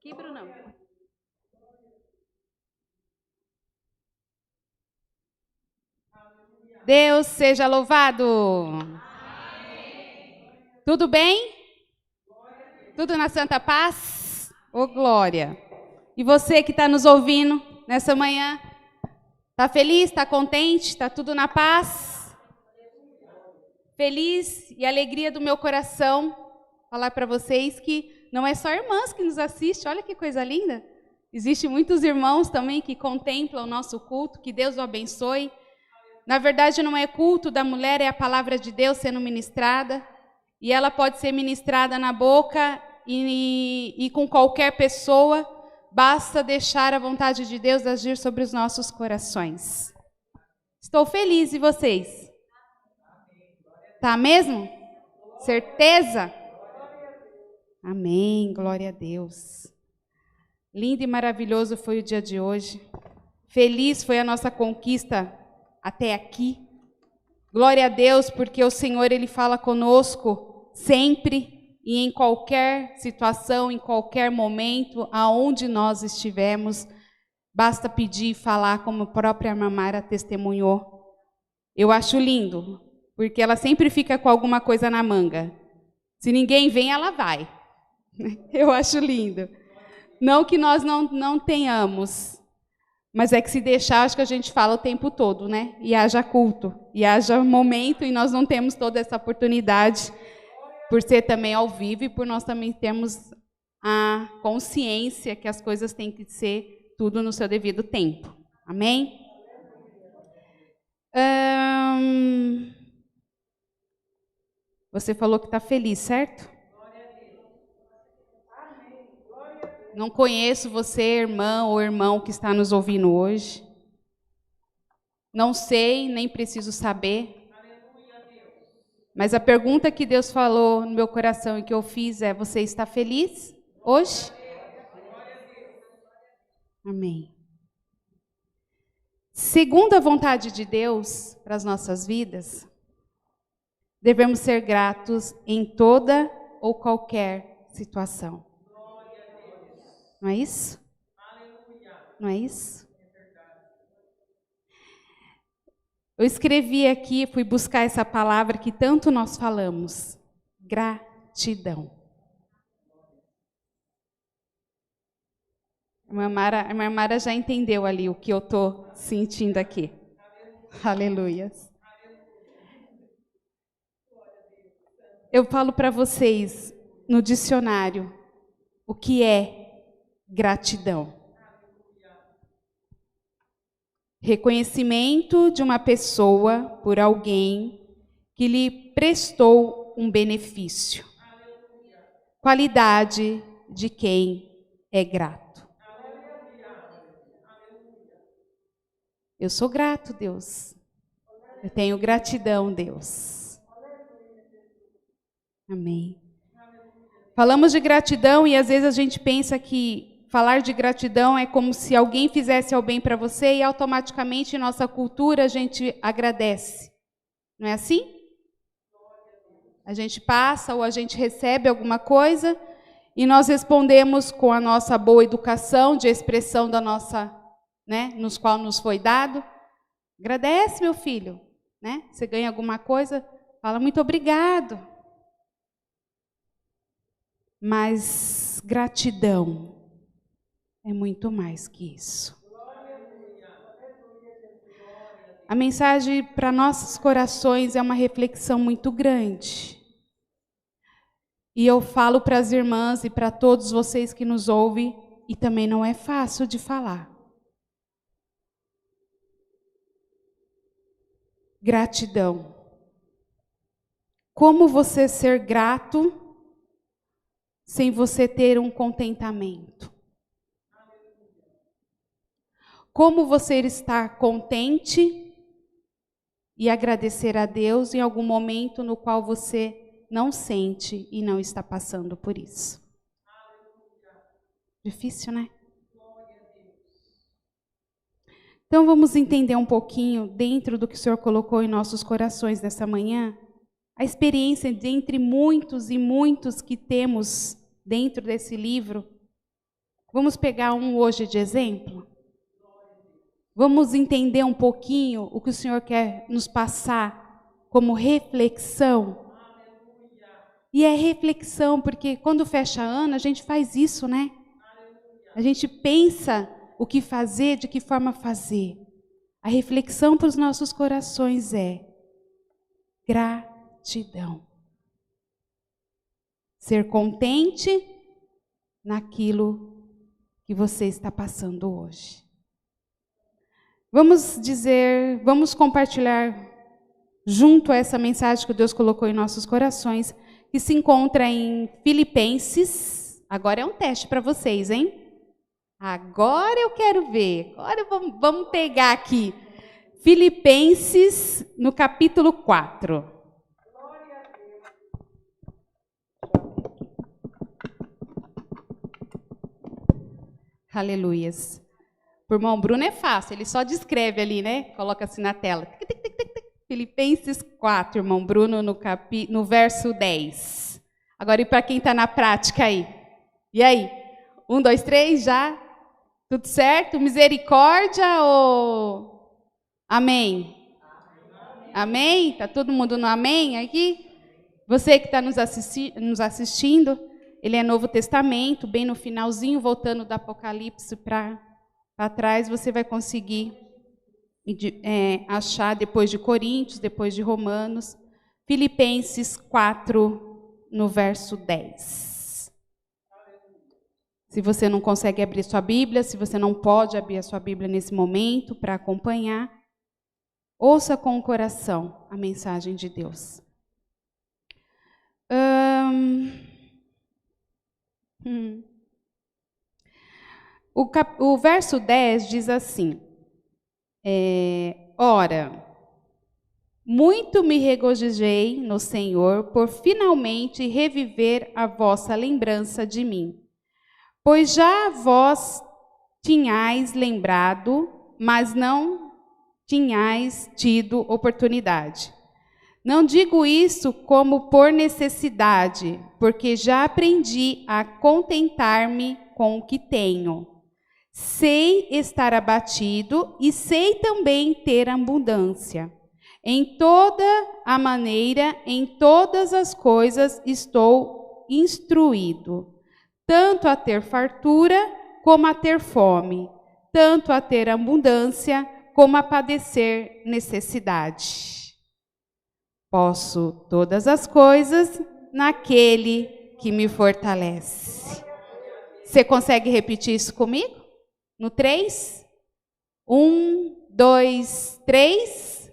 aqui, Brunão? Deus seja louvado. Tudo bem? Tudo na santa paz? Ô, glória. E você que está nos ouvindo nessa manhã, está feliz, está contente, está tudo na paz? Feliz e alegria do meu coração falar para vocês que não é só irmãs que nos assistem, olha que coisa linda. Existem muitos irmãos também que contemplam o nosso culto, que Deus o abençoe. Na verdade, não é culto da mulher, é a palavra de Deus sendo ministrada. E ela pode ser ministrada na boca e com qualquer pessoa. Basta deixar a vontade de Deus agir sobre os nossos corações. Estou feliz, e vocês? Tá mesmo? Certeza? Amém, glória a Deus. Lindo e maravilhoso foi o dia de hoje. Feliz foi a nossa conquista até aqui. Glória a Deus, porque o Senhor, Ele fala conosco sempre e em qualquer situação, em qualquer momento, aonde nós estivermos. Basta pedir e falar, como a própria Mamara testemunhou. Eu acho lindo, porque ela sempre fica com alguma coisa na manga. Se ninguém vem, ela vai. Eu acho lindo. Não que nós não tenhamos, mas é que se deixar, acho que a gente fala o tempo todo, né? E haja culto, e haja momento, e nós não temos toda essa oportunidade, por ser também ao vivo, e por nós também termos a consciência que as coisas têm que ser tudo no seu devido tempo. Amém? Você falou que está feliz, certo? Não conheço você, irmã ou irmão que está nos ouvindo hoje. Não sei, nem preciso saber. Mas a pergunta que Deus falou no meu coração e que eu fiz é: você está feliz hoje? Amém. Segundo a vontade de Deus para as nossas vidas, devemos ser gratos em toda ou qualquer situação. Não é isso? Não é isso? Eu escrevi aqui, fui buscar essa palavra que tanto nós falamos: gratidão. A irmã Mara já entendeu ali o que eu estou sentindo aqui. Aleluia. Eu falo para vocês, no dicionário, o que é gratidão. Reconhecimento de uma pessoa por alguém que lhe prestou um benefício. Qualidade de quem é grato. Eu sou grato, Deus. Eu tenho gratidão, Deus. Amém. Falamos de gratidão e às vezes a gente pensa que falar de gratidão é como se alguém fizesse o bem para você e automaticamente em nossa cultura a gente agradece. Não é assim? A gente passa ou a gente recebe alguma coisa e nós respondemos com a nossa boa educação, de expressão da nossa, né, nos qual nos foi dado. Agradece, meu filho, né? Você ganha alguma coisa, fala muito obrigado. Mas gratidão é muito mais que isso. A mensagem para nossos corações é uma reflexão muito grande. E eu falo para as irmãs e para todos vocês que nos ouvem, e também não é fácil de falar. Gratidão. Como você ser grato sem você ter um contentamento? Como você estar contente e agradecer a Deus em algum momento no qual você não sente e não está passando por isso? Difícil, né? Então vamos entender um pouquinho, dentro do que o Senhor colocou em nossos corações nessa manhã, a experiência dentre muitos e muitos que temos dentro desse livro, Vamos pegar um hoje de exemplo? Vamos entender um pouquinho o que o Senhor quer nos passar como reflexão? E é reflexão, porque quando fecha ano, a gente faz isso, né? A gente pensa o que fazer, de que forma fazer. A reflexão para os nossos corações é gratidão. Ser contente naquilo que você está passando hoje. Vamos compartilhar junto a essa mensagem que Deus colocou em nossos corações, que se encontra em Filipenses. Agora é um teste para vocês, hein? Agora eu quero ver. Agora vamos pegar aqui. Filipenses, no capítulo 4. Aleluias. Por irmão Bruno é fácil, ele só descreve ali, né? Coloca assim na tela. Filipenses 4, irmão Bruno, no verso 10. Agora, e para quem está na prática aí? E aí? 1, 2, 3, já? Tudo certo? Misericórdia ou... Amém? Amém? Está todo mundo no amém aqui? Você que está nos assistindo, ele é Novo Testamento, bem no finalzinho, voltando do Apocalipse para trás, você vai conseguir achar depois de Coríntios, depois de Romanos, Filipenses 4, no verso 10. Se você não consegue abrir sua Bíblia, se você não pode abrir a sua Bíblia nesse momento para acompanhar, ouça com o coração a mensagem de Deus. O verso 10 diz assim: Ora, muito me regozijei no Senhor por finalmente reviver a vossa lembrança de mim. Pois já vós tinhais lembrado, mas não tinhais tido oportunidade. Não digo isso como por necessidade, porque já aprendi a contentar-me com o que tenho. Sei estar abatido e sei também ter abundância. Em toda a maneira, em todas as coisas estou instruído, tanto a ter fartura como a ter fome, tanto a ter abundância como a padecer necessidade. Posso todas as coisas naquele que me fortalece. Você consegue repetir isso comigo? No 3? 1, 2, 3.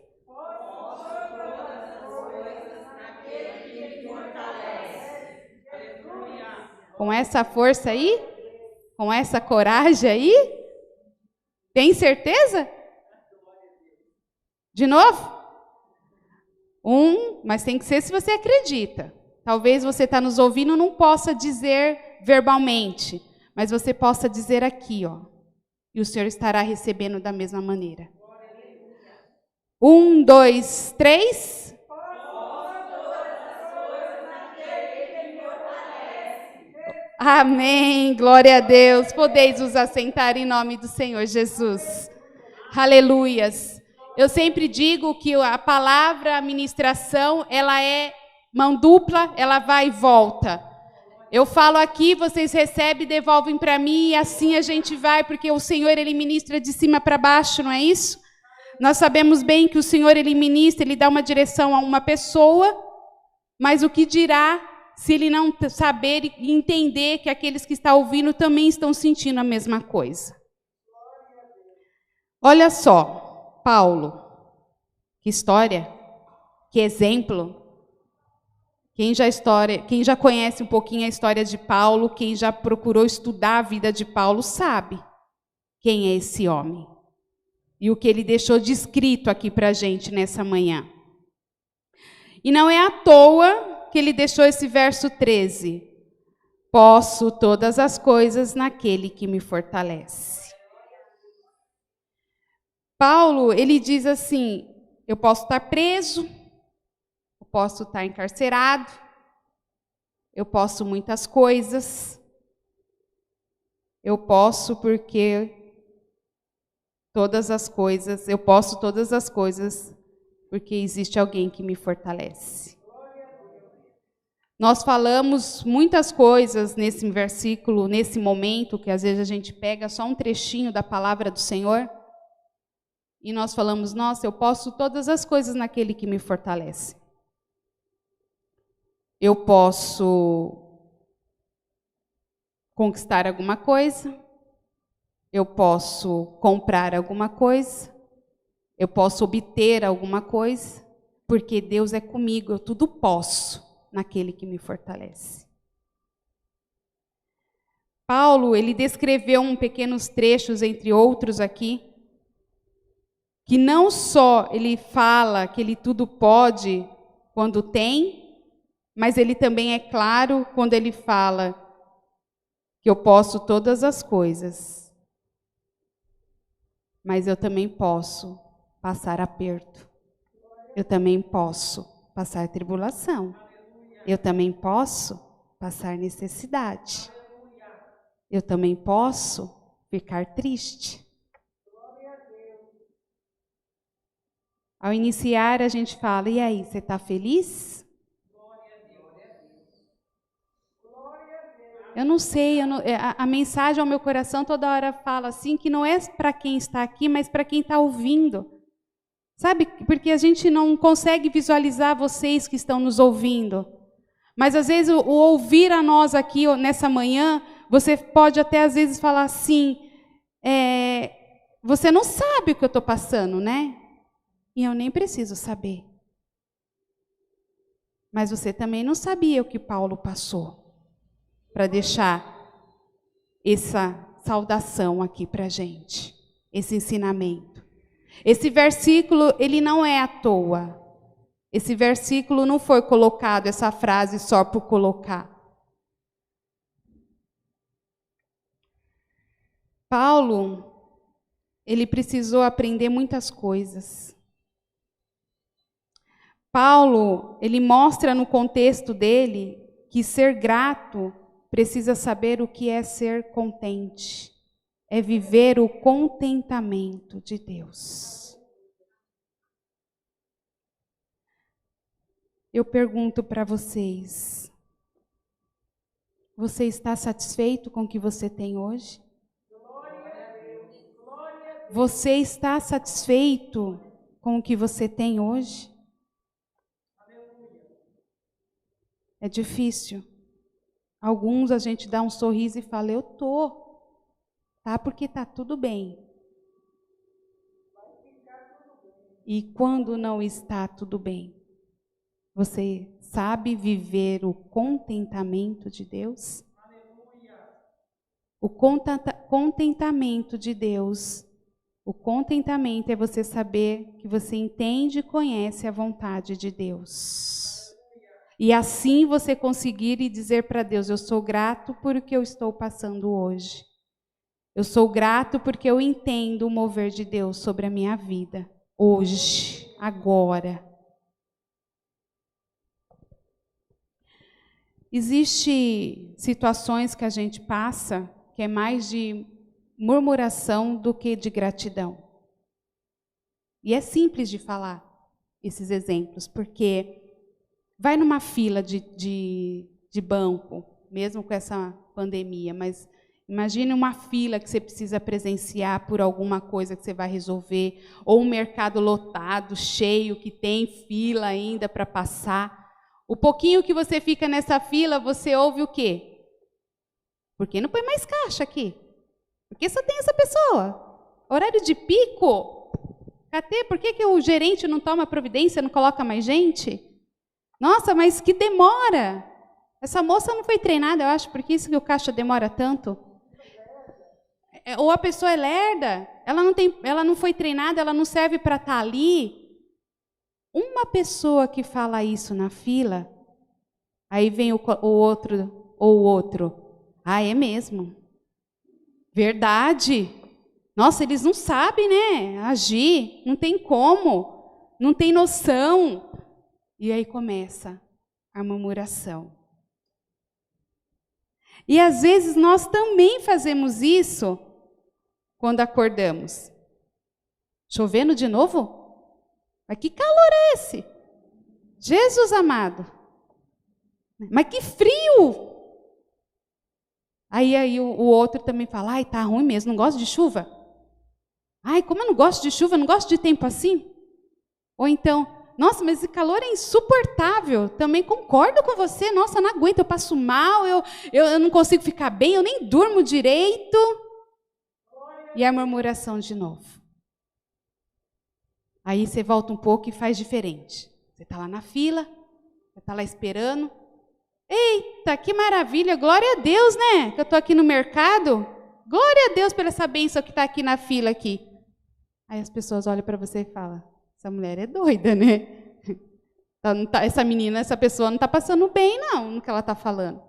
Com essa força aí? Com essa coragem aí? Tem certeza? De novo? 1, mas tem que ser se você acredita. Talvez você está nos ouvindo e não possa dizer verbalmente, mas você possa dizer aqui, ó. E o Senhor estará recebendo da mesma maneira. 1, 2, 3. Amém, glória a Deus. Podeis vos assentar em nome do Senhor Jesus. Aleluias. Eu sempre digo que a palavra, a ministração, ela é mão dupla, ela vai e volta. Eu falo aqui, vocês recebem, devolvem para mim e assim a gente vai, porque o Senhor, Ele ministra de cima para baixo, não é isso? Nós sabemos bem que o Senhor, Ele ministra, Ele dá uma direção a uma pessoa, mas o que dirá se Ele não saber e entender que aqueles que estão ouvindo também estão sentindo a mesma coisa? Olha só, Paulo, que história, que exemplo. Quem já conhece um pouquinho a história de Paulo, quem já procurou estudar a vida de Paulo, sabe quem é esse homem. E o que ele deixou de escrito aqui para a gente nessa manhã. E não é à toa que ele deixou esse verso 13. Posso todas as coisas naquele que me fortalece. Paulo, ele diz assim, eu posso estar preso, eu posso estar encarcerado, eu posso muitas coisas, eu posso eu posso todas as coisas porque existe alguém que me fortalece. Nós falamos muitas coisas nesse versículo, nesse momento, que às vezes a gente pega só um trechinho da palavra do Senhor, e nós falamos, nossa, eu posso todas as coisas naquele que me fortalece. Eu posso conquistar alguma coisa, eu posso comprar alguma coisa, eu posso obter alguma coisa, porque Deus é comigo, eu tudo posso naquele que me fortalece. Paulo, ele descreveu pequenos trechos, entre outros aqui, que não só ele fala que ele tudo pode quando tem, mas ele também é claro quando ele fala que eu posso todas as coisas, mas eu também posso passar aperto, eu também posso passar tribulação, eu também posso passar necessidade, eu também posso ficar triste. Ao iniciar, a gente fala, e aí, você está feliz? Eu não sei, a mensagem ao meu coração toda hora fala assim, que não é para quem está aqui, mas para quem está ouvindo. Sabe, porque a gente não consegue visualizar vocês que estão nos ouvindo. Mas às vezes o ouvir a nós aqui nessa manhã, você pode até às vezes falar assim, você não sabe o que eu estou passando, né? E eu nem preciso saber. Mas você também não sabia o que Paulo passou para deixar essa saudação aqui para a gente, esse ensinamento. Esse versículo, ele não é à toa. Esse versículo não foi colocado, essa frase só por colocar. Paulo, ele precisou aprender muitas coisas. Paulo, ele mostra no contexto dele que ser grato precisa saber o que é ser contente. É viver o contentamento de Deus. Eu pergunto para vocês, você está satisfeito com o que você tem hoje? Você está satisfeito com o que você tem hoje? É difícil. Alguns a gente dá um sorriso e fala, eu tô, tá? Porque tá tudo bem. E quando não está tudo bem, você sabe viver o contentamento de Deus? O contentamento de Deus, o contentamento é você saber que você entende e conhece a vontade de Deus. E assim você conseguir e dizer para Deus, eu sou grato por o que eu estou passando hoje. Eu sou grato porque eu entendo o mover de Deus sobre a minha vida. Hoje, agora. Existem situações que a gente passa que é mais de murmuração do que de gratidão. E é simples de falar esses exemplos, porque vai numa fila de banco, mesmo com essa pandemia, mas imagine uma fila que você precisa presenciar por alguma coisa que você vai resolver, ou um mercado lotado, cheio, que tem fila ainda para passar. O pouquinho que você fica nessa fila, você ouve o quê? Por que não põe mais caixa aqui? Por que só tem essa pessoa? Horário de pico? Cadê? Por que o gerente não toma providência, não coloca mais gente? Nossa, mas que demora! Essa moça não foi treinada, eu acho, por que isso que o caixa demora tanto? Ou a pessoa é lerda, ela não foi treinada, ela não serve para estar ali. Uma pessoa que fala isso na fila, aí vem o outro. Ah, é mesmo? Verdade. Nossa, eles não sabem, né? Agir, não tem como, não tem noção. E aí começa a murmuração. E às vezes nós também fazemos isso quando acordamos. Chovendo de novo? Mas que calor é esse? Jesus amado. Mas que frio! Aí o outro também fala, ai, tá ruim mesmo, não gosto de chuva. Ai, como eu não gosto de chuva, eu não gosto de tempo assim. Ou então, nossa, mas esse calor é insuportável. Também concordo com você, nossa, não aguento, eu passo mal, eu não consigo ficar bem, eu nem durmo direito. E a murmuração de novo. Aí você volta um pouco e faz diferente. Você está lá na fila, você está lá esperando. Eita, que maravilha, glória a Deus, né? Que eu estou aqui no mercado. Glória a Deus por essa bênção que está aqui na fila aqui. Aí as pessoas olham para você e falam, essa mulher é doida, né? Essa menina, essa pessoa não está passando bem, não, no que ela está falando.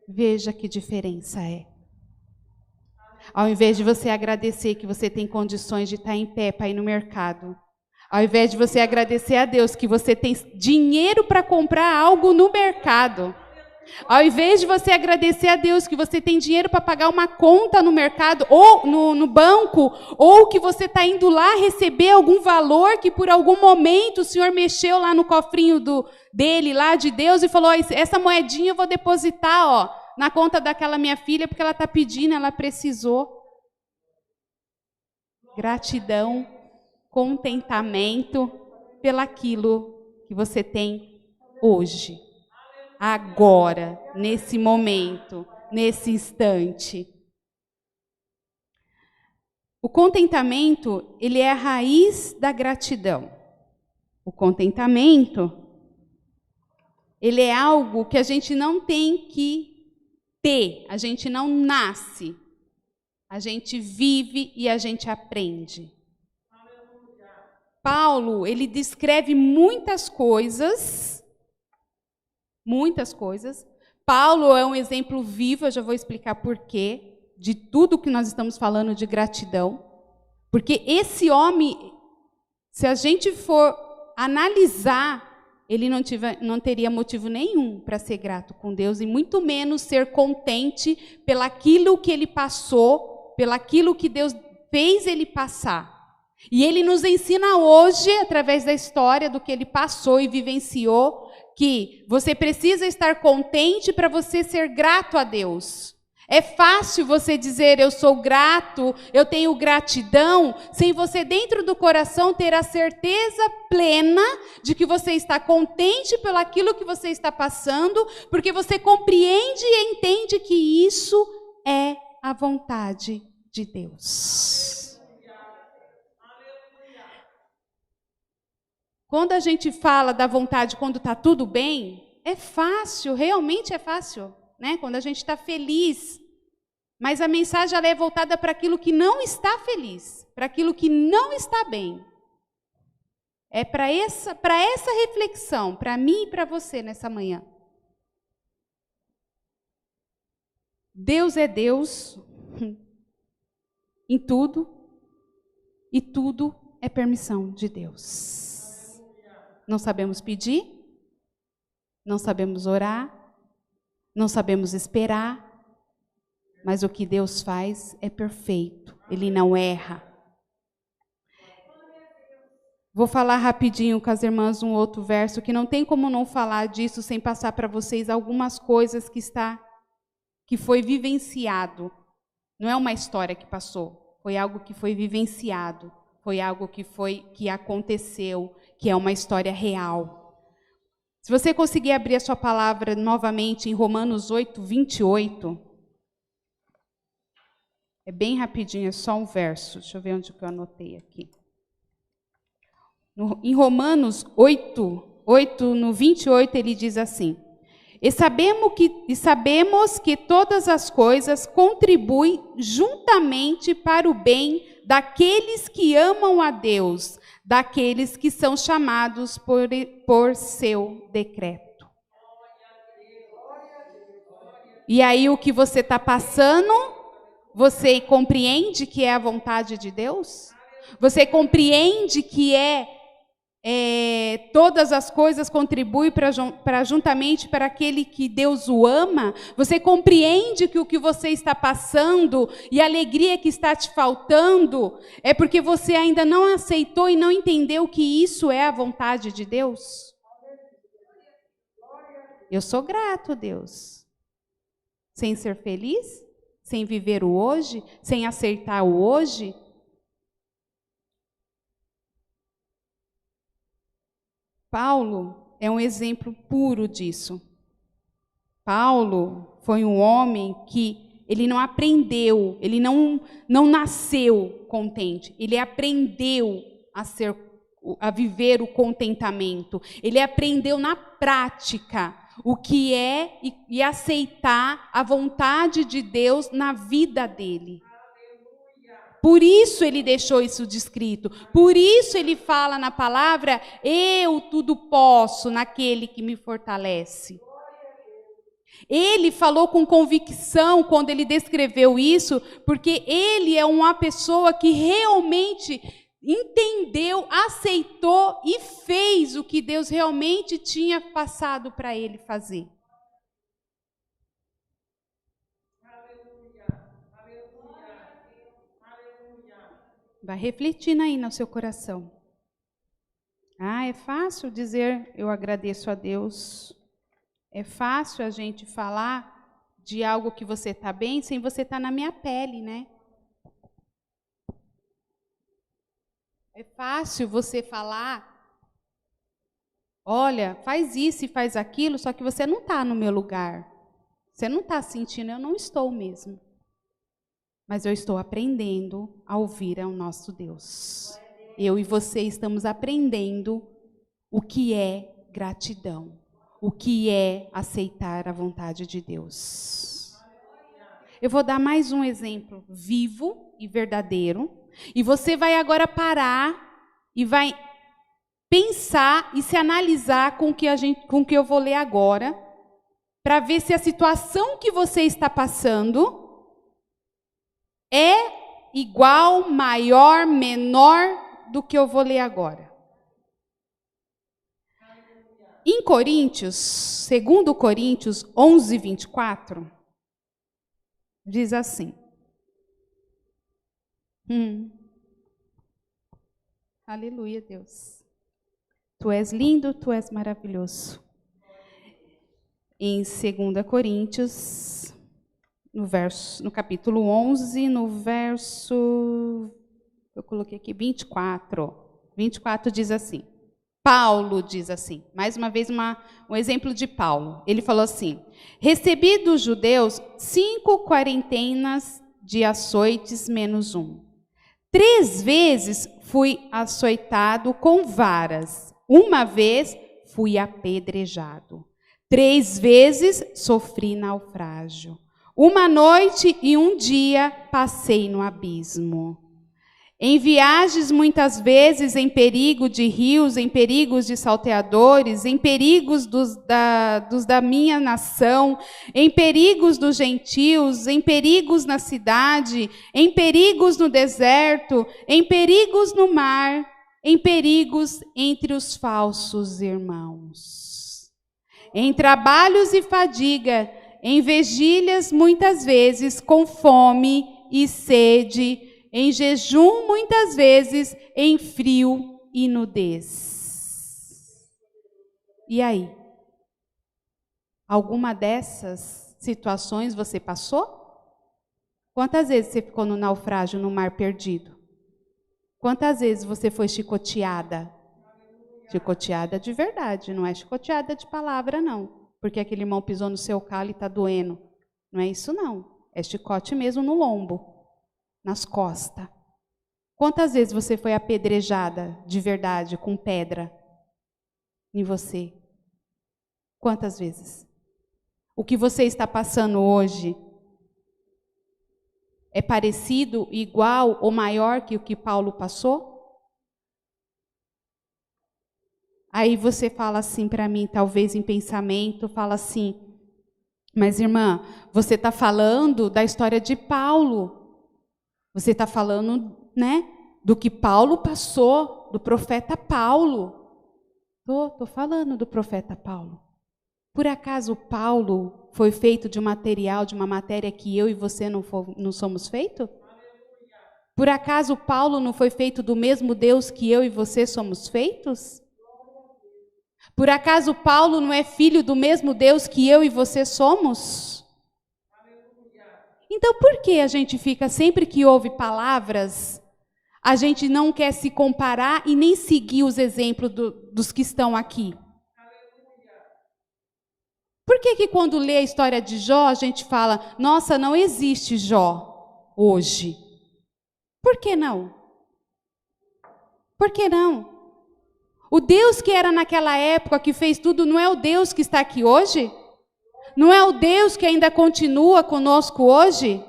Veja que diferença é. Ao invés de você agradecer que você tem condições de estar em pé para ir no mercado, ao invés de você agradecer a Deus que você tem dinheiro para comprar algo no mercado, ao invés de você agradecer a Deus que você tem dinheiro para pagar uma conta no mercado, ou no banco, ou que você está indo lá receber algum valor que por algum momento o Senhor mexeu lá no cofrinho dele, lá de Deus, e falou, essa moedinha eu vou depositar, ó, na conta daquela minha filha, porque ela está pedindo, ela precisou. Gratidão, contentamento pelaquilo que você tem hoje, agora, nesse momento, nesse instante. O contentamento, ele é a raiz da gratidão. O contentamento, ele é algo que a gente não tem que ter, a gente não nasce, a gente vive e a gente aprende. Paulo, ele descreve muitas coisas. Paulo é um exemplo vivo, eu já vou explicar por quê, de tudo que nós estamos falando de gratidão. Porque esse homem, se a gente for analisar, ele não teria motivo nenhum para ser grato com Deus, e muito menos ser contente pelaquilo que ele passou, pelaquilo que Deus fez ele passar. E ele nos ensina hoje, através da história do que ele passou e vivenciou, que você precisa estar contente para você ser grato a Deus. É fácil você dizer, eu sou grato, eu tenho gratidão, sem você dentro do coração ter a certeza plena de que você está contente pelo aquilo que você está passando, porque você compreende e entende que isso é a vontade de Deus. Quando a gente fala da vontade quando está tudo bem, é fácil, realmente é fácil, né? Quando a gente está feliz. Mas a mensagem ela é voltada para aquilo que não está feliz, para aquilo que não está bem. É para essa reflexão, para mim e para você nessa manhã. Deus é Deus em tudo, e tudo é permissão de Deus. Não sabemos pedir, não sabemos orar, não sabemos esperar, mas o que Deus faz é perfeito, Ele não erra. Vou falar rapidinho com as irmãs um outro verso, que não tem como não falar disso sem passar para vocês algumas coisas que foi vivenciado. Não é uma história que passou, foi algo que foi vivenciado, foi algo que aconteceu, que é uma história real. Se você conseguir abrir a sua palavra novamente em Romanos 8, 28... É bem rapidinho, é só um verso. Deixa eu ver onde que eu anotei aqui. Em Romanos 8, no 28, ele diz assim: E sabemos que todas as coisas contribuem juntamente para o bem daqueles que amam a Deus, daqueles que são chamados por seu decreto. E aí o que você está passando... Você compreende que é a vontade de Deus? Você compreende que é todas as coisas contribuem para juntamente para aquele que Deus o ama, você compreende que o que você está passando e a alegria que está te faltando é porque você ainda não aceitou e não entendeu que isso é a vontade de Deus? Eu sou grato, Deus. Sem ser feliz? Sem viver o hoje? Sem aceitar o hoje? Paulo é um exemplo puro disso. Paulo foi um homem que ele não aprendeu, ele não nasceu contente, ele aprendeu a viver o contentamento. Ele aprendeu na prática o que é e aceitar a vontade de Deus na vida dele. Por isso ele deixou isso descrito. Por isso ele fala na palavra, eu tudo posso naquele que me fortalece. Ele falou com convicção quando ele descreveu isso, porque ele é uma pessoa que realmente entendeu, aceitou e fez o que Deus realmente tinha passado para ele fazer. Vai refletindo aí no seu coração. É fácil dizer eu agradeço a Deus. É fácil a gente falar de algo que você está bem sem você estar na minha pele, né? É fácil você falar, olha, faz isso e faz aquilo, só que você não está no meu lugar. Você não está sentindo, eu não estou mesmo. Mas eu estou aprendendo a ouvir ao nosso Deus. Eu e você estamos aprendendo o que é gratidão, o que é aceitar a vontade de Deus. Eu vou dar mais um exemplo vivo e verdadeiro, e você vai agora parar e vai pensar e se analisar com o que eu vou ler agora, para ver se a situação que você está passando é igual, maior, menor do que eu vou ler agora. Em Coríntios, 2 Coríntios 11, 24, diz assim. Aleluia, Deus. Tu és lindo, tu és maravilhoso. Em 2 Coríntios, no capítulo 11, no verso, eu coloquei aqui 24. 24 diz assim. Paulo diz assim, mais uma vez um exemplo de Paulo. Ele falou assim, recebi dos judeus 5 quarentenas de açoites menos 1. 3 vezes fui açoitado com varas. 1 vez fui apedrejado. 3 vezes sofri naufrágio. 1 noite e 1 dia passei no abismo. Em viagens, muitas vezes, em perigo de rios, em perigos de salteadores, em perigos dos da minha nação, em perigos dos gentios, em perigos na cidade, em perigos no deserto, em perigos no mar, em perigos entre os falsos irmãos. Em trabalhos e fadiga, em vigílias, muitas vezes, com fome e sede, em jejum, muitas vezes, em frio e nudez. E aí? Alguma dessas situações você passou? Quantas vezes você ficou no naufrágio, no mar perdido? Quantas vezes você foi chicoteada? Chicoteada de verdade, não é chicoteada de palavra, não. Porque aquele irmão pisou no seu calo e está doendo. Não é isso, não. É chicote mesmo no lombo. Nas costas. Quantas vezes você foi apedrejada de verdade com pedra em você? Quantas vezes? O que você está passando hoje é parecido, igual ou maior que o que Paulo passou? Aí você fala assim para mim, talvez em pensamento, fala assim, mas irmã, você está falando da história de Paulo. Você está falando, né, do que Paulo passou, do profeta Paulo. Tô falando do profeta Paulo. Por acaso Paulo foi feito de um material, de uma matéria que eu e você não somos feitos? Por acaso Paulo não foi feito do mesmo Deus que eu e você somos feitos? Por acaso Paulo não é filho do mesmo Deus que eu e você somos? Então por que a gente fica, sempre que ouve palavras, a gente não quer se comparar e nem seguir os exemplos dos que estão aqui? Por que quando lê a história de Jó, a gente fala, nossa, não existe Jó hoje? Por que não? Por que não? O Deus que era naquela época, que fez tudo, não é o Deus que está aqui hoje? Não é o Deus que ainda continua conosco hoje?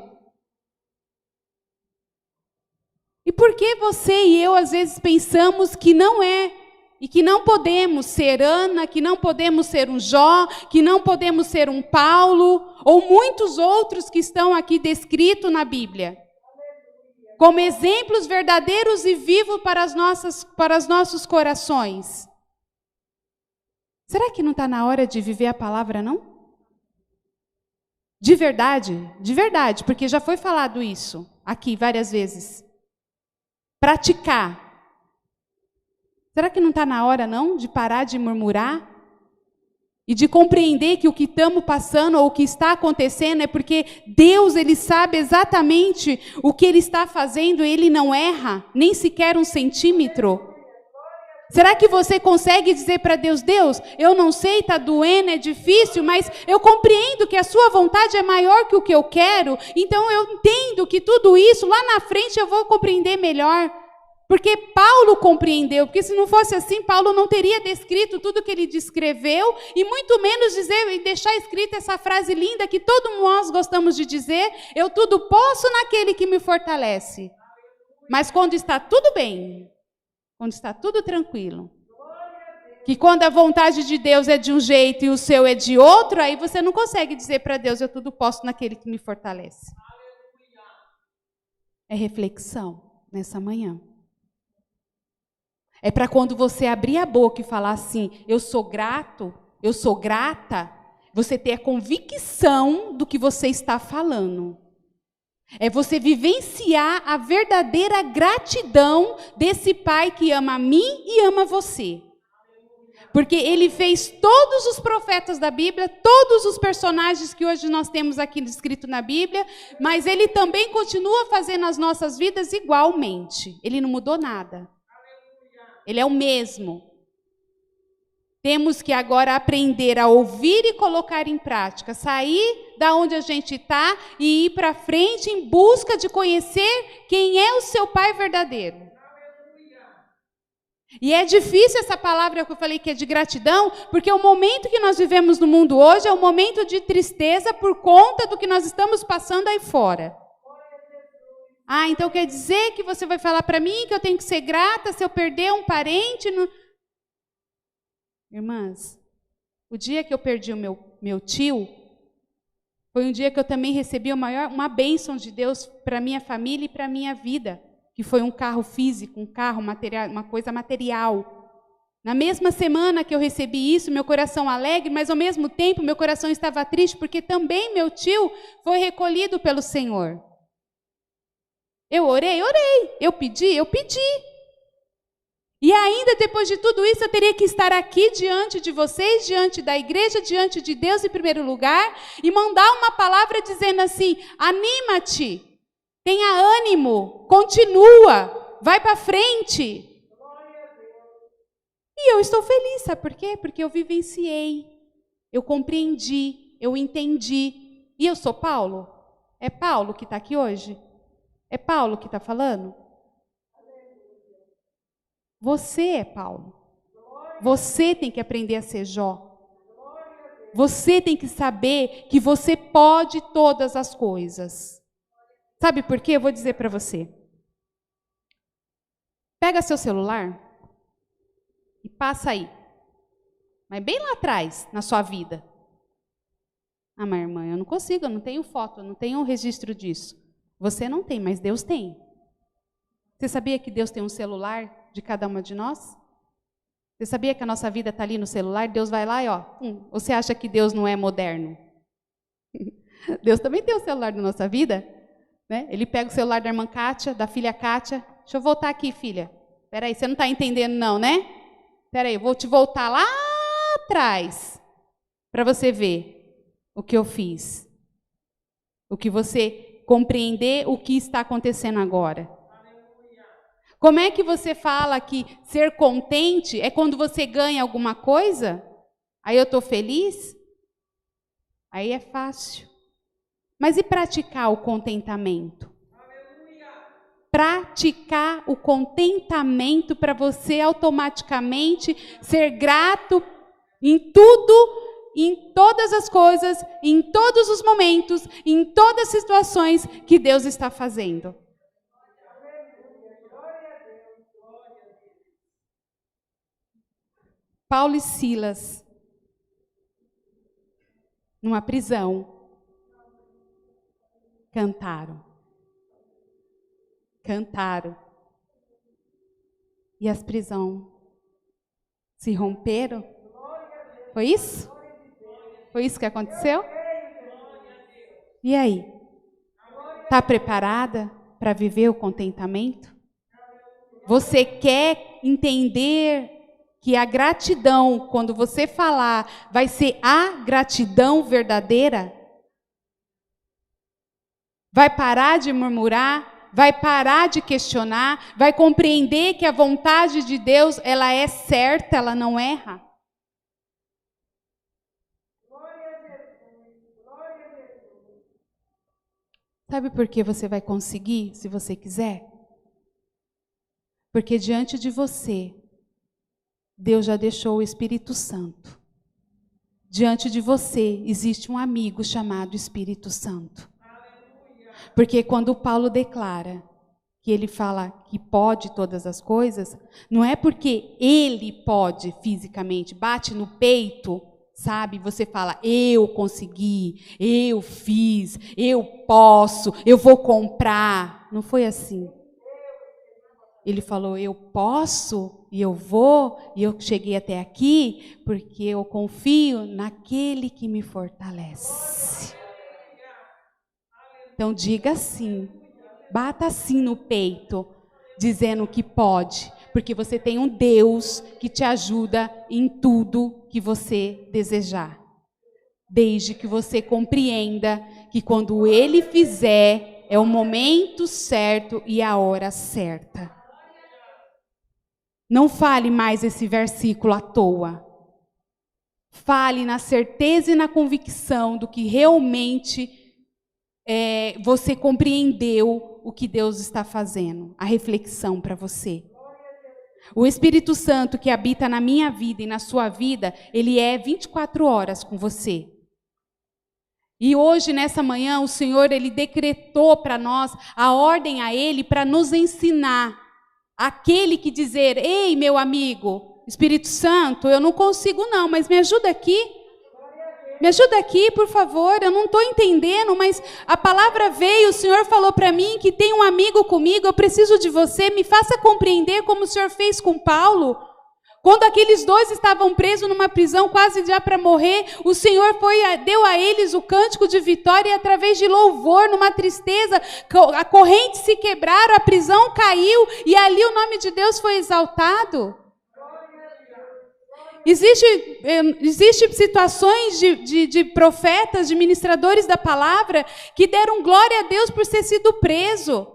E por que você e eu, às vezes, pensamos que não é? E que não podemos ser Ana, que não podemos ser um Jó, que não podemos ser um Paulo, ou muitos outros que estão aqui descritos na Bíblia. Como exemplos verdadeiros e vivos para os nossos corações. Será que não está na hora de viver a palavra, não? De verdade, porque já foi falado isso aqui várias vezes. Praticar. Será que não está na hora, não, de parar de murmurar? E de compreender que o que estamos passando ou o que está acontecendo é porque Deus, Ele sabe exatamente o que Ele está fazendo e Ele não erra, nem sequer um centímetro. Será que você consegue dizer para Deus, Deus, eu não sei, está doendo, é difícil, mas eu compreendo que a sua vontade é maior que o que eu quero, então eu entendo que tudo isso, lá na frente eu vou compreender melhor. Porque Paulo compreendeu, porque se não fosse assim, Paulo não teria descrito tudo que ele descreveu, e muito menos dizer e deixar escrita essa frase linda que todos nós gostamos de dizer, eu tudo posso naquele que me fortalece. Mas quando está tudo bem, quando está tudo tranquilo, que quando a vontade de Deus é de um jeito e o seu é de outro, aí você não consegue dizer para Deus, eu tudo posso naquele que me fortalece. É reflexão nessa manhã. É para quando você abrir a boca e falar assim, eu sou grato, eu sou grata, você ter a convicção do que você está falando. É você vivenciar a verdadeira gratidão desse Pai que ama a mim e ama você. Porque Ele fez todos os profetas da Bíblia, todos os personagens que hoje nós temos aqui escrito na Bíblia, mas Ele também continua fazendo as nossas vidas igualmente. Ele não mudou nada. Ele é o mesmo. Temos que agora aprender a ouvir e colocar em prática. Sair da onde a gente está e ir para frente em busca de conhecer quem é o seu Pai verdadeiro. E é difícil essa palavra que eu falei que é de gratidão, porque o momento que nós vivemos no mundo hoje é um momento de tristeza por conta do que nós estamos passando aí fora. Ah, então quer dizer que você vai falar para mim que eu tenho que ser grata se eu perder um parente? No... Irmãs, o dia que eu perdi o meu tio, foi um dia que eu também recebi uma bênção de Deus para minha família e para minha vida, que foi um carro físico, um carro material, uma coisa material. Na mesma semana que eu recebi isso, meu coração alegre, mas ao mesmo tempo meu coração estava triste, porque também meu tio foi recolhido pelo Senhor. Eu orei, eu pedi. E ainda depois de tudo isso, eu teria que estar aqui diante de vocês, diante da igreja, diante de Deus em primeiro lugar, e mandar uma palavra dizendo assim, anima-te, tenha ânimo, continua, vai para frente. E eu estou feliz, sabe por quê? Porque eu vivenciei, eu compreendi, eu entendi. E eu sou Paulo? É Paulo que está aqui hoje? É Paulo que está falando? Você é Paulo. Você tem que aprender a ser Jó. Você tem que saber que você pode todas as coisas. Sabe por quê? Eu vou dizer para você. Pega seu celular e passa aí. Mas bem lá atrás, na sua vida. Ah, mas irmã, eu não consigo, eu não tenho foto, eu não tenho registro disso. Você não tem, mas Deus tem. Você sabia que Deus tem um celular de cada uma de nós? Você sabia que a nossa vida está ali no celular? Deus vai lá e ó, você acha que Deus não é moderno? Deus também tem o celular da nossa vida, né? Ele pega o celular da irmã Kátia, da filha Kátia. Deixa eu voltar aqui, filha. Espera aí, você não está entendendo não, né? Espera aí, eu vou te voltar lá atrás para você ver o que eu fiz. O que você compreender o que está acontecendo agora. Como é que você fala que ser contente é quando você ganha alguma coisa? Aí eu estou feliz? Aí é fácil. Mas e praticar o contentamento? Praticar o contentamento para você automaticamente ser grato em tudo, em todas as coisas, em todos os momentos, em todas as situações que Deus está fazendo. Paulo e Silas, numa prisão, cantaram. E as prisões se romperam? Foi isso? Foi isso que aconteceu? E aí? Está preparada para viver o contentamento? Você quer entender que a gratidão, quando você falar, vai ser a gratidão verdadeira? Vai parar de murmurar? Vai parar de questionar? Vai compreender que a vontade de Deus, ela é certa, ela não erra? Sabe por que você vai conseguir, se você quiser? Porque diante de você, Deus já deixou o Espírito Santo. Diante de você, existe um amigo chamado Espírito Santo. Porque quando Paulo declara que ele fala que pode todas as coisas, não é porque ele pode fisicamente, bate no peito, sabe? Você fala, eu consegui, eu fiz, eu posso, eu vou comprar. Não foi assim. Ele falou, eu posso e eu vou, e eu cheguei até aqui porque eu confio naquele que me fortalece. Então diga assim, bata assim no peito, dizendo que pode, porque você tem um Deus que te ajuda em tudo que você desejar. Desde que você compreenda que quando Ele fizer, é o momento certo e a hora certa. Não fale mais esse versículo à toa. Fale na certeza e na convicção do que realmente você compreendeu o que Deus está fazendo. A reflexão para você. O Espírito Santo que habita na minha vida e na sua vida, ele é 24 horas com você. E hoje, nessa manhã, o Senhor, ele decretou para nós a ordem a ele para nos ensinar. Aquele que dizer, ei, meu amigo, Espírito Santo, eu não consigo não, mas me ajuda aqui. Me ajuda aqui, por favor, eu não estou entendendo, mas a palavra veio, o Senhor falou para mim que tem um amigo comigo, eu preciso de você, me faça compreender como o Senhor fez com Paulo. Quando aqueles dois estavam presos numa prisão, quase já para morrer, o Senhor deu a eles o cântico de vitória e através de louvor, numa tristeza, a corrente se quebraram, a prisão caiu e ali o nome de Deus foi exaltado. Existem situações de profetas, de ministradores da palavra, que deram glória a Deus por ter sido preso.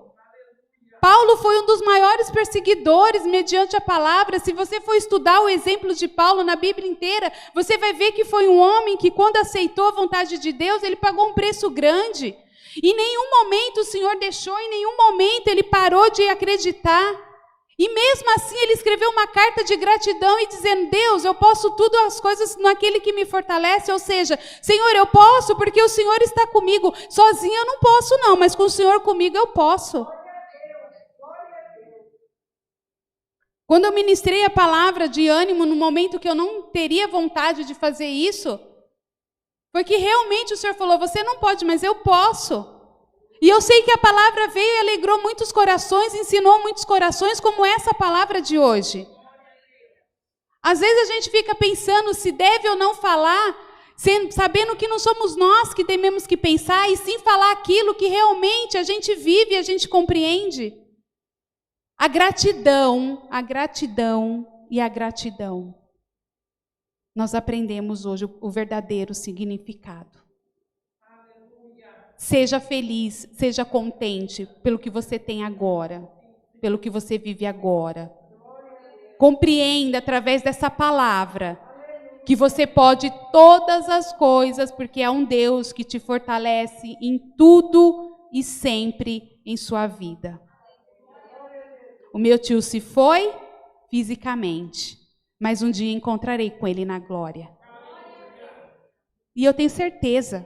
Paulo foi um dos maiores perseguidores mediante a palavra. Se você for estudar o exemplo de Paulo na Bíblia inteira, você vai ver que foi um homem que, quando aceitou a vontade de Deus, ele pagou um preço grande. Em nenhum momento o Senhor deixou, em nenhum momento ele parou de acreditar. E mesmo assim ele escreveu uma carta de gratidão e dizendo, Deus, eu posso tudo as coisas naquele que me fortalece, ou seja, Senhor, eu posso porque o Senhor está comigo, sozinho eu não posso não, mas com o Senhor comigo eu posso. Quando eu ministrei a palavra de ânimo no momento que eu não teria vontade de fazer isso, foi que realmente o Senhor falou, você não pode, mas eu posso. E eu sei que a palavra veio e alegrou muitos corações, ensinou muitos corações, como essa palavra de hoje. Às vezes a gente fica pensando se deve ou não falar, sabendo que não somos nós que temos que pensar, e sim falar aquilo que realmente a gente vive e a gente compreende. A gratidão e a gratidão. Nós aprendemos hoje o verdadeiro significado. Seja feliz, seja contente pelo que você tem agora, pelo que você vive agora. Compreenda através dessa palavra que você pode todas as coisas, porque é um Deus que te fortalece em tudo e sempre em sua vida. O meu tio se foi fisicamente, mas um dia encontrarei com ele na glória. E eu tenho certeza,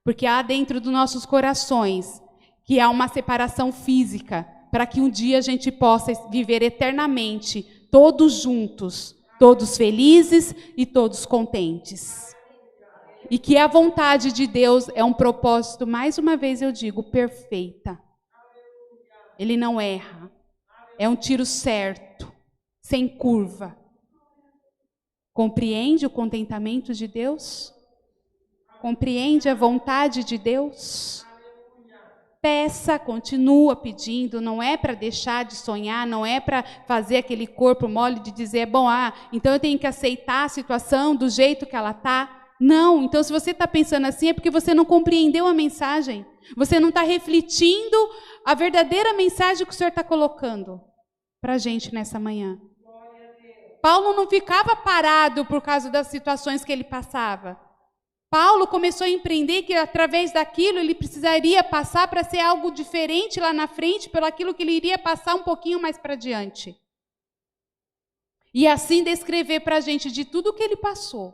porque há dentro dos nossos corações que há uma separação física, para que um dia a gente possa viver eternamente, todos juntos, todos felizes e todos contentes. E que a vontade de Deus é um propósito, mais uma vez eu digo, perfeita. Ele não erra, é um tiro certo, sem curva. Compreende o contentamento de Deus? Compreende a vontade de Deus? Peça, continua pedindo, não é para deixar de sonhar, não é para fazer aquele corpo mole de dizer, bom, então eu tenho que aceitar a situação do jeito que ela está. Não, então se você está pensando assim é porque você não compreendeu a mensagem, você não está refletindo a verdadeira mensagem que o Senhor está colocando para a gente nessa manhã. Paulo não ficava parado por causa das situações que ele passava. Paulo começou a empreender que através daquilo ele precisaria passar para ser algo diferente lá na frente, pelo aquilo que ele iria passar um pouquinho mais para diante. E assim descrever para a gente de tudo que ele passou.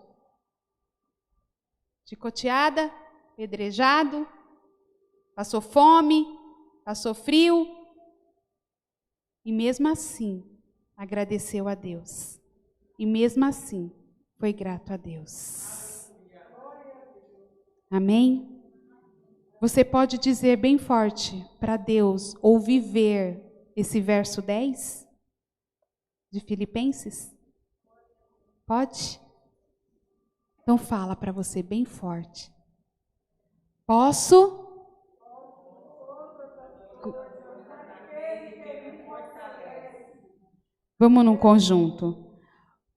Chicoteada, pedrejado, passou fome, passou frio. E mesmo assim, agradeceu a Deus. E mesmo assim, foi grato a Deus. Amém? Você pode dizer bem forte para Deus, ou viver esse verso 10 de Filipenses? Pode? Então fala para você bem forte. Posso? Vamos num conjunto.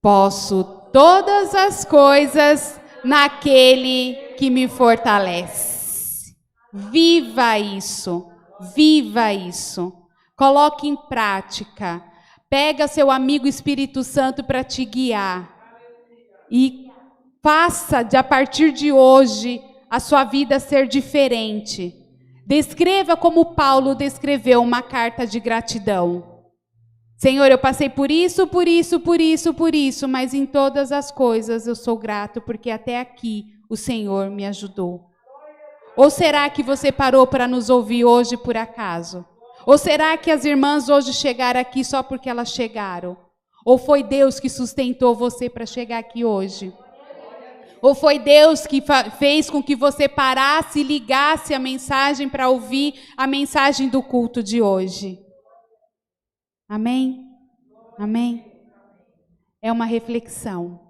Posso todas as coisas naquele que me fortalece. Viva isso, viva isso. Coloque em prática. Pega seu amigo Espírito Santo para te guiar. E faça, a partir de hoje, a sua vida ser diferente. Descreva como Paulo descreveu uma carta de gratidão. Senhor, eu passei por isso, mas em todas as coisas eu sou grato, porque até aqui o Senhor me ajudou. Ou será que você parou para nos ouvir hoje por acaso? Ou será que as irmãs hoje chegaram aqui só porque elas chegaram? Ou foi Deus que sustentou você para chegar aqui hoje? Ou foi Deus que fez com que você parasse e ligasse a mensagem para ouvir a mensagem do culto de hoje? Amém? Amém? É uma reflexão.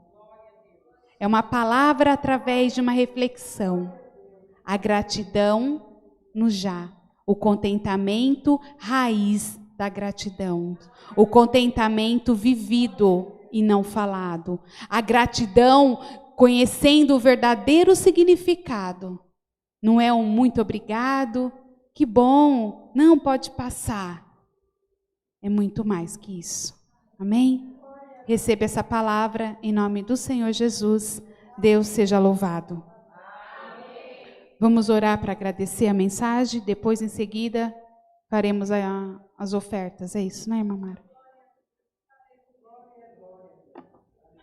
É uma palavra através de uma reflexão. A gratidão no já. O contentamento, raiz da gratidão. O contentamento vivido e não falado. A gratidão conhecendo o verdadeiro significado. Não é um muito obrigado, que bom, não pode passar. É muito mais que isso. Amém? Receba essa palavra em nome do Senhor Jesus. Deus seja louvado. Vamos orar para agradecer a mensagem. Depois, em seguida, faremos as ofertas. É isso, né, irmã Mara?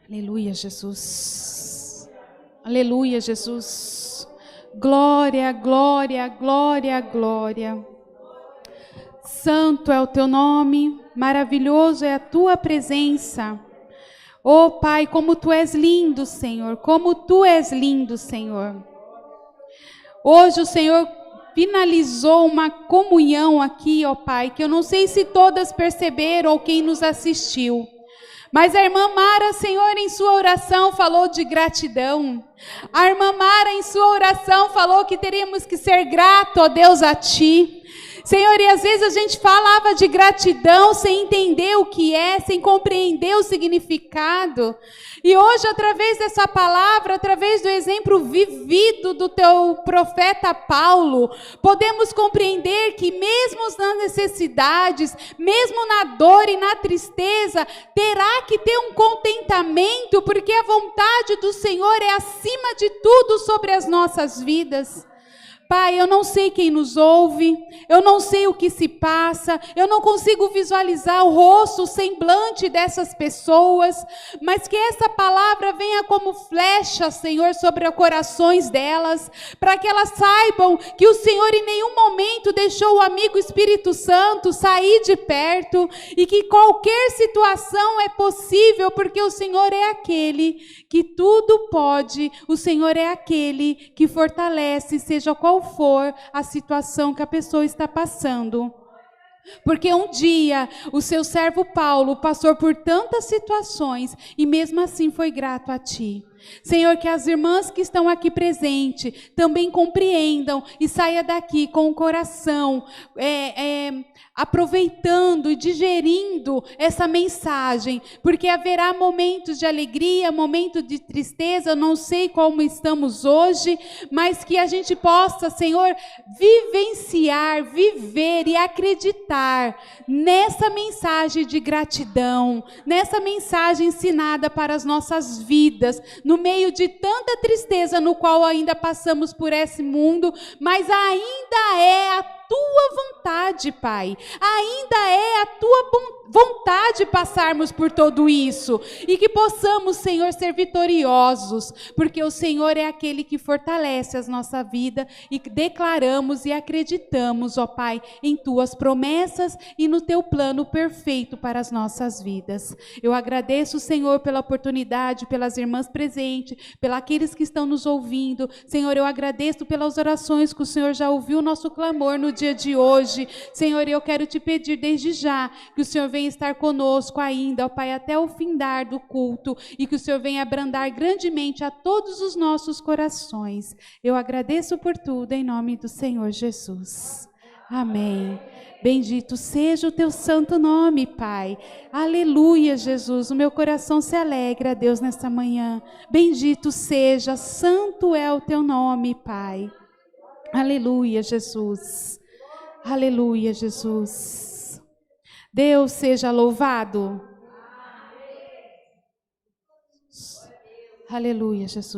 Aleluia, Jesus. Aleluia, Jesus. Glória, glória, glória, glória. Santo é o teu nome, maravilhoso é a tua presença. Oh Pai, como tu és lindo, Senhor, como tu és lindo, Senhor. Hoje o Senhor finalizou uma comunhão aqui, ó Pai, que eu não sei se todas perceberam ou quem nos assistiu, Mas a irmã Mara, Senhor, em sua oração falou de gratidão. A irmã Mara, em sua oração, falou que teríamos que ser grato, ó Deus, a Ti. Senhor, e às vezes a gente falava de gratidão sem entender o que é, sem compreender o significado. E hoje, através dessa palavra, através do exemplo vivido do teu profeta Paulo, podemos compreender que mesmo nas necessidades, mesmo na dor e na tristeza, terá que ter um contentamento, porque a vontade do Senhor é acima de tudo sobre as nossas vidas. Pai, eu não sei quem nos ouve, eu não sei o que se passa, eu não consigo visualizar o rosto, o semblante dessas pessoas, mas que essa palavra venha como flecha, Senhor, sobre os corações delas, para que elas saibam que o Senhor em nenhum momento deixou o amigo Espírito Santo sair de perto, e que qualquer situação é possível, porque o Senhor é aquele que tudo pode, o Senhor é aquele que fortalece, seja qual for a situação que a pessoa está passando. Porque um dia o seu servo Paulo passou por tantas situações e mesmo assim foi grato a Ti. Senhor, que as irmãs que estão aqui presentes também compreendam e saia daqui com o coração aproveitando e digerindo essa mensagem, porque haverá momentos de alegria, momentos de tristeza, não sei como estamos hoje, mas que a gente possa, Senhor, vivenciar, viver e acreditar nessa mensagem de gratidão, nessa mensagem ensinada para as nossas vidas, no meio de tanta tristeza no qual ainda passamos por esse mundo, mas ainda é a Tua vontade, Pai, ainda é a Tua vontade passarmos por tudo isso, e que possamos, Senhor, ser vitoriosos, porque o Senhor é aquele que fortalece a nossa vida, e declaramos e acreditamos, ó Pai, em Tuas promessas e no Teu plano perfeito para as nossas vidas. Eu agradeço, Senhor, pela oportunidade, pelas irmãs presentes, pelos aqueles que estão nos ouvindo. Senhor, eu agradeço pelas orações que o Senhor já ouviu o nosso clamor no dia de hoje. Senhor, eu quero Te pedir desde já que o Senhor venha estar conosco ainda, ó Pai, até o findar do culto, e que o Senhor venha abrandar grandemente a todos os nossos corações. Eu agradeço por tudo em nome do Senhor Jesus. Amém. Bendito seja o Teu santo nome, Pai. Aleluia, Jesus. O meu coração se alegra, Deus, nesta manhã. Bendito seja, santo é o Teu nome, Pai. Aleluia, Jesus. Aleluia, Jesus. Deus seja louvado. Aleluia, Jesus.